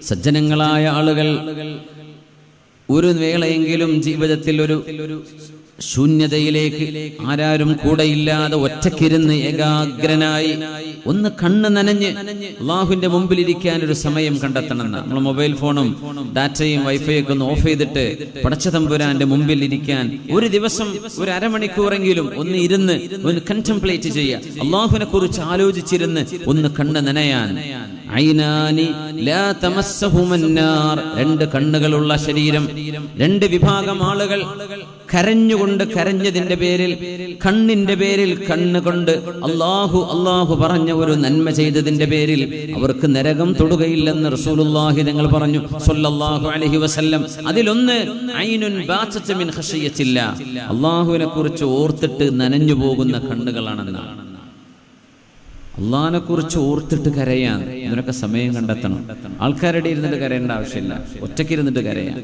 സജ്ജനങ്ങളായ ആളുകൾ ഒരു വേളയെങ്കിലും ജീവിതത്തിൽ ഒരു ശൂന്യതയിലേക്ക് ആരാരും കൂടെയില്ലാതെ ഒറ്റക്കിരുന്ന് ഏകാഗ്രനായി ഒന്ന് കണ്ണ് നനഞ്ഞ് അള്ളാഹുവിന്റെ മുമ്പിൽ ഇരിക്കാൻ ഒരു സമയം കണ്ടെത്തണം. നമ്മൾ മൊബൈൽ ഫോണും ഡാറ്റയും വൈഫൈ ഒക്കെ ഒന്ന് ഓഫ് ചെയ്തിട്ട് പടച്ച തമ്പുരാന്റെ മുമ്പിൽ ഇരിക്കാൻ ഒരു ദിവസം ഒരു അരമണിക്കൂറെങ്കിലും ഒന്ന് ഇരുന്ന് ഒന്ന് കണ്ടംപ്ലേറ്റ് ചെയ്യുക, അള്ളാഹുവിനെ കുറിച്ച് ആലോചിച്ചിരുന്ന് ഒന്ന് കണ്ണ് നനയാൻ. ഐനാനി ലാ തമസ്സഹുമന്നാർ, രണ്ട് കണ്ണുകളുള്ള ശരീരം, രണ്ട് വിഭാഗം ആളുകൾ കരഞ്ഞുകൊണ്ട് കരഞ്ഞതിന്റെ പേരിൽ, കണ്ണിന്റെ പേരിൽ, കണ്ണുകൊണ്ട് അല്ലാഹു അല്ലാഹു പറഞ്ഞ ഒരു നന്മ ചെയ്തതിന്റെ പേരിൽ അവർക്ക് നരകം തൊടുകയില്ലെന്ന് റസൂലുള്ളാഹി തങ്ങൾ പറഞ്ഞു സ്വല്ലല്ലാഹു അലൈഹി വസല്ലം. അതിലൊന്ന് ഐനുൻ ബാതത മിൻ ഖശിയത്തില്ലാ, അല്ലാഹുവിനെ കുറിച്ച് ഓർത്തിട്ട് നനഞ്ഞു പോകുന്ന കണ്ണുകളാണെന്നാണ്. അള്ളാഹിനെ കുറിച്ച് ഓർത്തിട്ട് കരയാൻ ഇതിനൊക്കെ സമയം കണ്ടെത്തണം. ആൾക്കാരുടെ ഇരുന്നിട്ട് കരയേണ്ട ആവശ്യമില്ല, ഒറ്റയ്ക്കിരുന്നിട്ട് കരയാൻ.